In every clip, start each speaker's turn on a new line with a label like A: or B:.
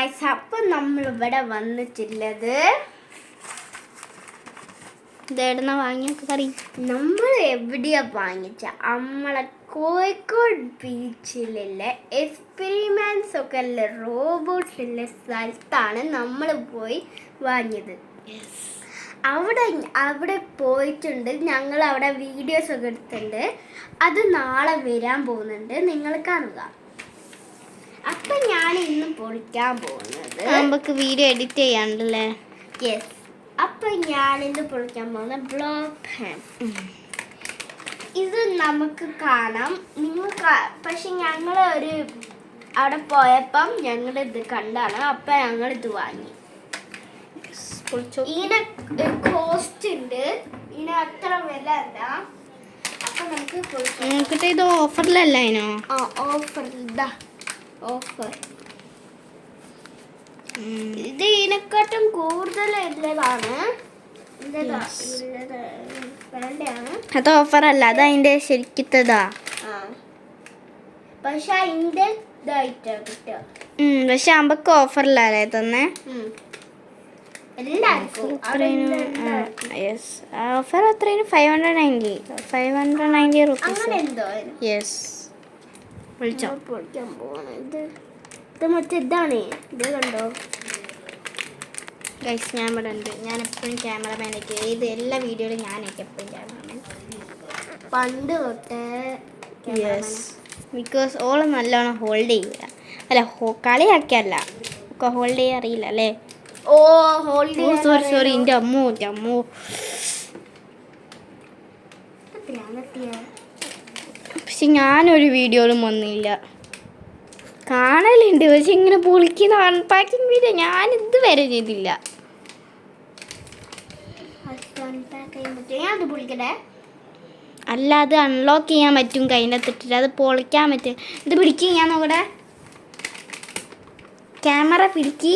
A: Guys, അപ്പം നമ്മളിവിടെ വന്നിട്ടുള്ളത്
B: ഇതെവിടുന്ന വാങ്ങിയൊക്കെ പറയും.
A: നമ്മൾ എവിടെയാ വാങ്ങിച്ച നമ്മളെ കോഴിക്കോട് ബീച്ചിലുള്ള എക്സ്പെരിമെന്റ്സ് ഒക്കെ ഉള്ള റോബോട്ട്സ് ഉള്ള സ്ഥലത്താണ് നമ്മൾ പോയി വാങ്ങിയത്. അവിടെ പോയിട്ടുണ്ട്. ഞങ്ങൾ അവിടെ വീഡിയോസ് ഒക്കെ എടുത്തിട്ടുണ്ട്. അത് നാളെ വരാൻ പോകുന്നുണ്ട്, നിങ്ങൾ കാണുക. അപ്പൊ ഞാൻ ഇന്ന് പൊളിക്കാൻ പോകുന്നത്
B: നമുക്ക് വീഡിയോ എഡിറ്റ് ചെയ്യാണ്ടല്ലേ.
A: യെസ്. അപ്പൊ ഞാനിന്ന് പൊളിക്കാൻ പോകുന്ന ബ്ലോക്ക് പെൻ. ഇത് നമുക്ക് കാണാം. പക്ഷെ ഞങ്ങൾ അവിടെ പോയപ്പം ഞങ്ങൾ ഇത് കണ്ടാണ്. അപ്പൊ ഞങ്ങൾ ഇത് വാങ്ങി. ഇതിന് കോസ്റ്റ് ഉണ്ട്, ഇതിന് അത്ര വില അല്ല. അപ്പൊ നമുക്ക്
B: ഇത് ഓഫറിലല്ല അതിനോ?
A: ഓഫർ ഓഫർ ഇത് ഇതിനെക്കാട്ടും കൂടുതൽ ഉള്ളതാണ്.
B: അത് ഓഫറല്ല, അത് അതിന്റെ ശരിക്കത്തതാ.
A: പക്ഷെ അതിന്റെ ഇതായിട്ടാ കിട്ടുക.
B: പക്ഷെ അമ്പക്ക് ഓഫറിലല്ലേ തന്നെ. ഓഫർ അത്രയും 590 റുപ്പീസ്. യെസ്. വിളിച്ചോ.
A: പൊളിക്കാൻ പോവാണ്. ഇത് മറ്റേ ഇതാണ്. ഇത് കണ്ടോ
B: ഗൈസ്, ഞാൻ ഇവിടെ ഉണ്ട്. ഞാൻ എപ്പോഴും ക്യാമറമാനൊക്കെ ഇത് എല്ലാ വീഡിയോയിലും ഞാനൊക്കെ എപ്പോഴും ക്യാമറമാൻ
A: പണ്ട് തൊട്ടേ.
B: യെസ്, ബിക്കോസ് ഓള് നല്ലോണം ഹോൾഡ് ചെയ്യൂല. അല്ല, കളിയാക്കിയല്ല, ഒക്കെ ഹോൾഡ് ചെയ്യാൻ അറിയില്ല അല്ലേ. സോറി എൻ്റെ അമ്മോ. പക്ഷെ ഞാനൊരു വീഡിയോയിലും വന്നില്ല. കാണലുണ്ട്, പക്ഷെ ഇങ്ങനെ പൊളിക്കുന്ന അൺപാക്കിങ് വീഡിയോ ഞാൻ ഇതുവരെ ചെയ്തില്ല. അല്ല, അത് അൺലോക്ക് ചെയ്യാൻ പറ്റും കയ്യിനകത്തിട്ടിട്ട്, അത് പൊളിക്കാൻ പറ്റും. ഇത് പിടിക്കുക, ഞാൻ നോക്കട്ടെ. ക്യാമറ പിടിക്കി.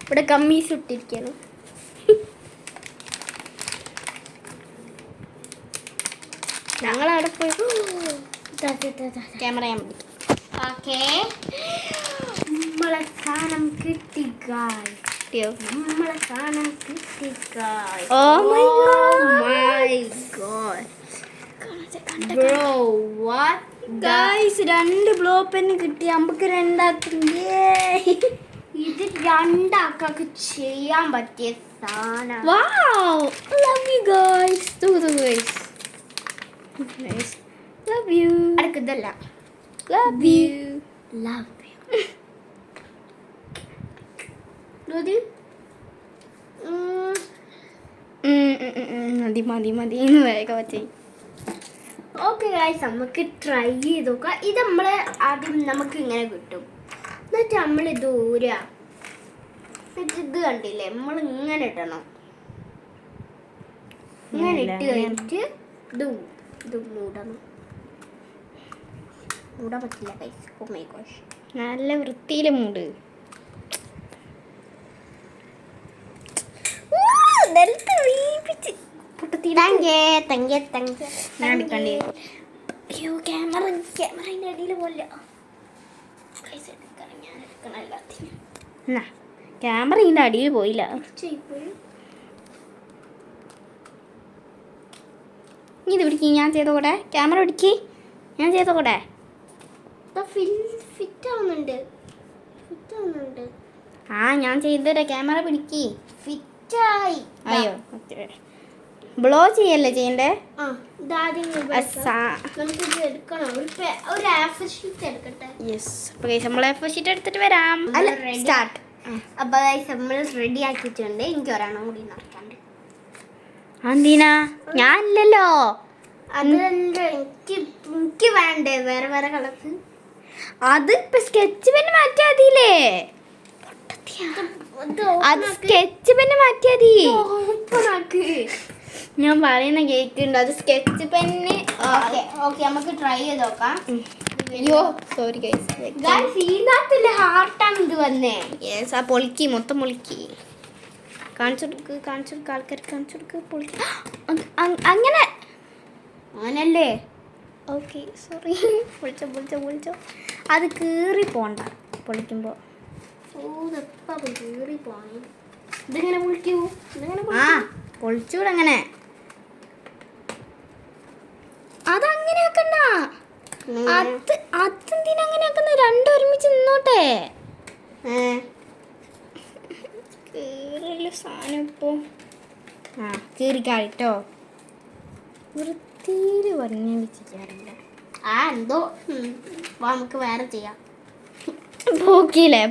A: ഇവിടെ കമ്മീസ് ഇട്ടിരിക്കണം. ഞങ്ങളവിടെ പോയി
B: ക്യാമറ ഞാൻ പിടിക്കും.
A: ഓക്കെ, നമ്മളെ സാധനം കിട്ടി ഗായ്സ്. നമ്മളെ സാധനം കിട്ടി guys.
B: Oh my
A: god. Bro, what?
B: Guys, 2 blow pen കിട്ടി. നമുക്ക് 2 ആക്കും.
A: ഇത് 2 ആൾക്ക് ചെയ്യാൻ പറ്റിയ സാധനം.
B: Wow, love you guys. guys. Nice. Love you.
A: അടുക്കതല്ല.
B: Love you.
A: Love you. Ready?
B: മതി ഇന്ന് വേഗം വെച്ചേ.
A: ഓക്കെ ഗൈസ്, നമുക്ക് ട്രൈ ചെയ്ത് നോക്കാം. ഇത് നമ്മൾ ആദ്യം നമുക്ക് ഇങ്ങനെ കിട്ടും. എന്നിട്ട് നമ്മൾ ദൂരെ ഇത് കണ്ടില്ലേ, നമ്മൾ ഇങ്ങനെ ഇടണം. ഇങ്ങനെ ഇട്ട് കഴിഞ്ഞിട്ട് ഇത് മൂടാൻ പറ്റില്ല ഗൈസ്. ഓ മൈ ഗോഷ്,
B: നല്ല വൃത്തിയിൽ മൂട്.
A: അയ്യോ, ക്യാമറയുടെ അടിയിൽ പോലെ
B: ക്യാമറ ഇതിന്റെ അടിയിൽ പോയില്ല. ഇത് പിടിക്ക്, ഞാൻ ചെയ്തോടെ. ക്യാമറ പിടിക്ക്, ഞാൻ ചെയ്തോടെ.
A: ഫിറ്റ് ആവുന്നുണ്ട്.
B: ഞാൻ ചെയ്തരാ. ക്യാമറ പിടിക്ക്.
A: ഫിറ്റായി.
B: അയ്യോ, ബ്ലോ ചെയ്യല്ലേ ചെയ്യണ്ടേ.
A: നമുക്കിത് എടുക്കണം. ഒരു A4 ഷീറ്റ് എടുക്കട്ടെ.
B: യെസ്, നമ്മൾ A4 ഷീറ്റ് എടുത്തിട്ട് വരാം.
A: സ്റ്റാർട്ട്. അപ്പൊ നമ്മൾ റെഡി ആക്കിയിട്ടുണ്ട്. എനിക്ക് ഒരെണ്ണം കൂടി നടക്കാണ്ട്.
B: എന്തിനാ? ഞാനില്ലല്ലോ.
A: അതല്ല, എനിക്ക് വേണ്ടേ വേറെ കളർസ്.
B: അത് ഇപ്പൊ സ്കെച്ച് പെന്ന് മാറ്റിയാ മതിയില്ലേ. അത് സ്കെച്ച് പെന്ന് മാറ്റിയാ മതി. ഞാൻ പറയുന്ന കേൾക്കുന്നുണ്ട്. അത് സ്കെച്ച് പെന്ന്.
A: ഓക്കെ, നമുക്ക് ട്രൈ ചെയ്ത് നോക്കാം.
B: അയ്യോ, സോറി ഗൈസ്.
A: ഇതിനകത്തില്ല ഹാർട്ടാണ് ഇത് വന്നേ.
B: യെസ്, ആ പൊളിക്കി, മൊത്തം പൊളിക്കി. കാണിച്ചു കൊടുക്ക് ആൾക്കാർക്ക് കാണിച്ചു കൊടുക്ക്. പൊളിക്കി. അങ്ങനെ
A: അങ്ങനല്ലേ?
B: Okay sorry. പൊളിച്ചോ. അത് കീറി പോണ്ട പൊളിക്കുമ്പോൾ.
A: കീറി പോണേ. ഇതിങ്ങനെ പൊളിക്കൂ.
B: ആ പൊളിച്ചൂടെ അങ്ങനെ. അതങ്ങനെ ആക്കണ്ട. അതെന്തിനാ അങ്ങനെ ആക്കുന്ന? രണ്ടും ഒരുമിച്ച് നിന്നോട്ടെ. കീറല് സാധനം ഇപ്പോൾ കീറിക്കാട്ടോ. വൃത്തിയിൽ പറഞ്ഞ് ചെയ്യാറില്ല.
A: എന്തോ നമുക്ക് വേറെ ചെയ്യാം.
B: പോക്കിയില്ലേ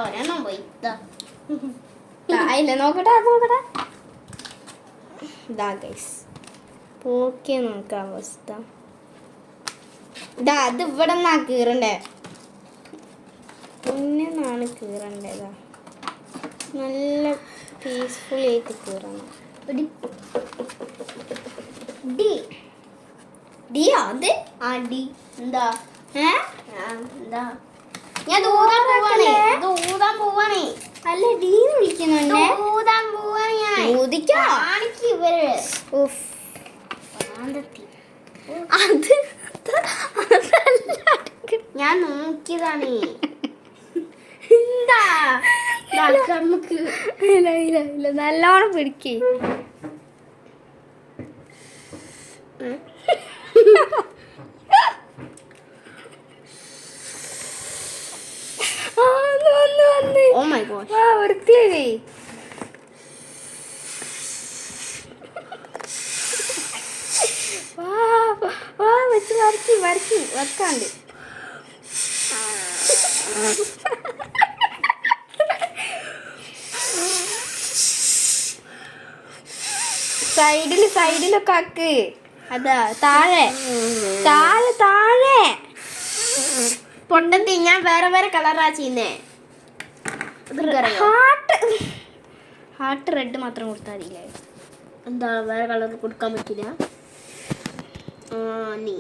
A: ഒരെണ്ണം പോയി.
B: ഇല്ല നോക്കട്ടെ ഇതാ ഗൈസ് പോക്കിയ നോക്കാം അവസ്ഥ. അത് ഇവിടെ നിന്നാ കീറണ്ടേ, പിന്നെന്നാണ് കീറണ്ടേതാ. നല്ല പീസ്ഫുൾ ആയിട്ട് കീറണം.
A: എന്താ
B: ഞാൻ ഊതാൻ പോവാണേ. അല്ല ഡീന്ന് വിളിക്കുന്നുണ്ടേ.
A: ഞാൻ നോക്കിയതാണ്. എന്താ നമുക്ക്
B: ഇല്ല നല്ലോണം പിടിക്കേ.
A: Oh my god.
B: വൃത്തിയായി. വെച്ച് വരക്കാണ്ട്. സൈഡിലൊക്കെ ആക്ക്. അതാ താഴെ
A: പൊണ്ടത്തി ഞാൻ വേറെ കളറാ ചെയ്യുന്നേ.
B: ഹാർട്ട് റെഡ് മാത്രം കൊടുത്താൽ മതിയില്ലേ?
A: എന്താ വേറെ കളർ കൊടുക്കാൻ പറ്റില്ല? നീ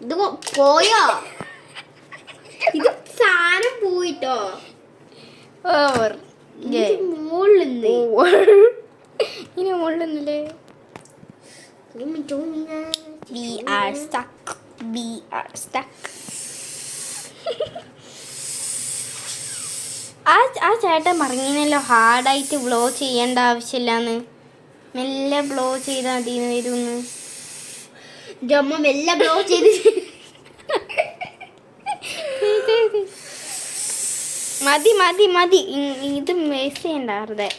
A: ഇത് പോയോ? ഇത് സാധനം പോയിട്ടോ.
B: ഇനി മുള്ളുന്നില്ലേ? We are stuck. ആ ചേട്ടൻ പറഞ്ഞല്ലോ ഹാർഡായിട്ട് ബ്ലോ ചെയ്യേണ്ട ആവശ്യമില്ലാന്ന്, മെല്ലെ ബ്ലോ ചെയ്താൽ മതി വരുമെന്ന്.
A: അമ്മ മെല്ലെ ബ്ലോ ചെയ്ത്
B: മതി. ഇത് വേസ്റ്റ് ചെയ്യണ്ട വെറുതെ.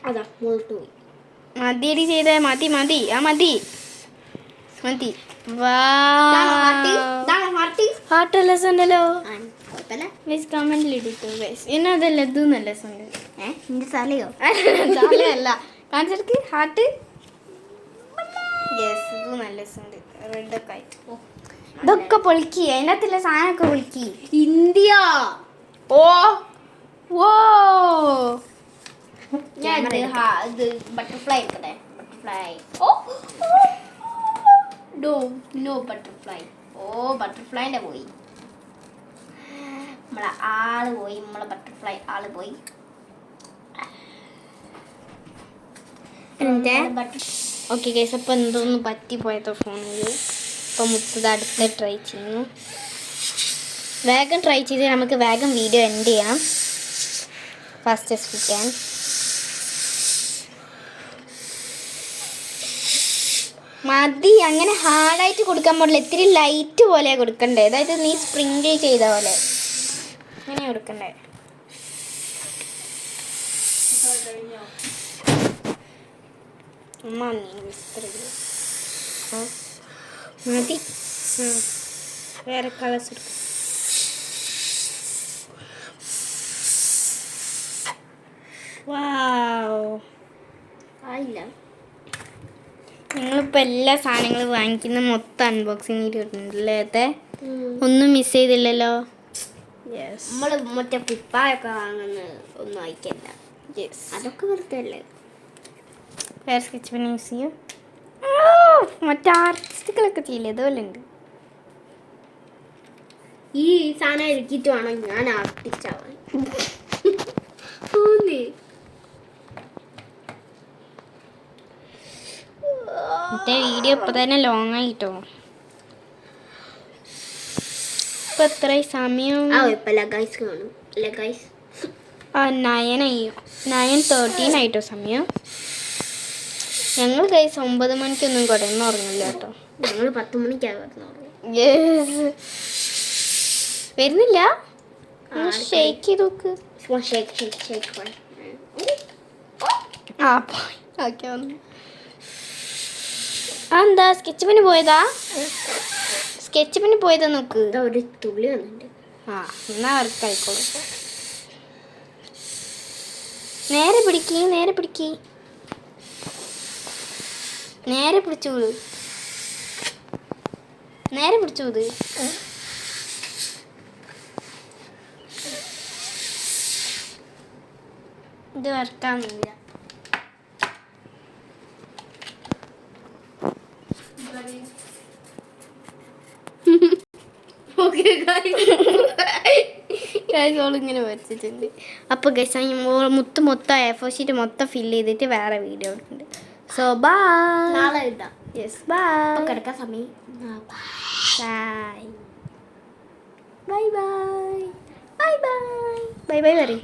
A: അതാ മുകളിട്ട് പോയി.
B: മതിയടി ചെയ്തേ. മതി. ഹാർട്ട് ലെസ് ഉണ്ടല്ലോ. കമന്റിൽ ഇടിട്ടോ ഗൈസ്. അത് ലഡു നല്ല രസം ഉണ്ട്.
A: എന്റെ സ്ഥലയോ
B: തലയല്ല കാണിച്ചെടുക്ക്. ഹാർട്ട് യെസ് ഇത് നല്ല രസമുണ്ട്. റെഡൊക്കെ ആയിട്ട് ഇതൊക്കെ പൊളിക്കി. അതിനകത്തുള്ള സാധനമൊക്കെ പൊളിക്കി.
A: ഇന്ത്യ
B: ഓ
A: ഞാൻ ഇത് ബട്ടർഫ്ലൈ എടുക്കട്ടെ. Butterfly no butterfly. ബട്ടർഫ്ലൈൻ്റെ പോയി. നമ്മളെ ആള് പോയി. നമ്മളെ ബട്ടർഫ്ലൈ ആള് പോയി.
B: ഓക്കെ ഗൈസ്, അപ്പോൾ എന്തോന്ന് പറ്റിപ്പോയതോ ഫോണിൽ. അപ്പോൾ മുത്തത് അടുത്ത ട്രൈ ചെയ്യുന്നു. വേഗം ട്രൈ ചെയ്ത് നമുക്ക് വേഗം വീഡിയോ എൻഡ് ചെയ്യാം. Fastest we can. മതി, അങ്ങനെ ഹാർഡായിട്ട് കൊടുക്കാൻ പാടില്ല. ഇത്തിരി ലൈറ്റ് പോലെ കൊടുക്കണ്ടേ. അതായത് നീ സ്പ്രിങ്കിൾ ചെയ്ത പോലെ അങ്ങനെ കൊടുക്കണ്ടേ. അമ്മ നീ മതി. വേറെ കളേഴ്സ് എടുക്കും.
A: ആയില്ല.
B: നിങ്ങളിപ്പോൾ എല്ലാ സാധനങ്ങളും വാങ്ങിക്കുന്ന മൊത്തം അൺബോക്സിങ് ചെയ്തിട്ടുണ്ടല്ലേ? അതെ, ഒന്നും മിസ് ചെയ്തില്ലല്ലോ.
A: നമ്മൾ മറ്റേ പിപ്പായൊക്കെ വാങ്ങുന്ന ഒന്നും അയക്കല്ല.
B: യെസ്,
A: അതൊക്കെ വെറുതെ അല്ലേ.
B: വേറെ സ്കെച്ച് പെൻ യൂസ് ചെയ്യും. മറ്റേ ആർട്ടിസ്റ്റുകളൊക്കെ ചെയ്യില്ലേ അതുപോലെ ഉണ്ട്.
A: ഈ സാധനം ഇറക്കിയിട്ട് വേണം ഞാൻ ആർട്ടിസ്റ്റ് ആവാൻ.
B: മറ്റേ വീഡിയോ ഇപ്പൊ തന്നെ ലോങ് ആയിട്ടോ. ഇപ്പൊ എത്രയായി സമയം?
A: ഇപ്പല്ല ഗൈസ് കാണും അല്ല ഗൈസ്.
B: 9:13 ആയിട്ടോ സമയം. ഞങ്ങൾ ഗൈസ് 9 മണിക്കൊന്നും കിടന്ന് ഉറങ്ങില്ല കേട്ടോ.
A: ഞങ്ങൾ 10 മണിക്കാണ് വരുന്നത്.
B: വരുന്നില്ല. ഷേക്ക് ചെയ്ത് നോക്ക്. ആ ഓക്കെ വന്നു. എന്താ സ്കെച്ച് പെന് പോയതാ? സ്കെച്ച് പെന് പോയതാ നോക്ക്.
A: ഒരു തുള്ളി വന്നിട്ടുണ്ട്.
B: ആ എന്നാ അവർക്ക് ആയിക്കോളും. നേരെ പിടിക്ക്, നേരെ പിടിക്ക്, നേരെ പിടിച്ചു, നേരെ പിടിച്ചു. ഇത് വർക്കാവുന്നില്ല. ഇങ്ങനെ വരച്ചിട്ടുണ്ട്. അപ്പോൾ ഗൈസ് മൊത്തം A4 ഷീറ്റ് മൊത്തം ഫില്ല് ചെയ്തിട്ട് വേറെ വീഡിയോ ഉണ്ട്. So bye.
A: നാളെ എഴുതാം.
B: Yes bye.
A: കിടക്കാൻ സമയം.
B: Bye bye bye bye bye bye bye പറയും.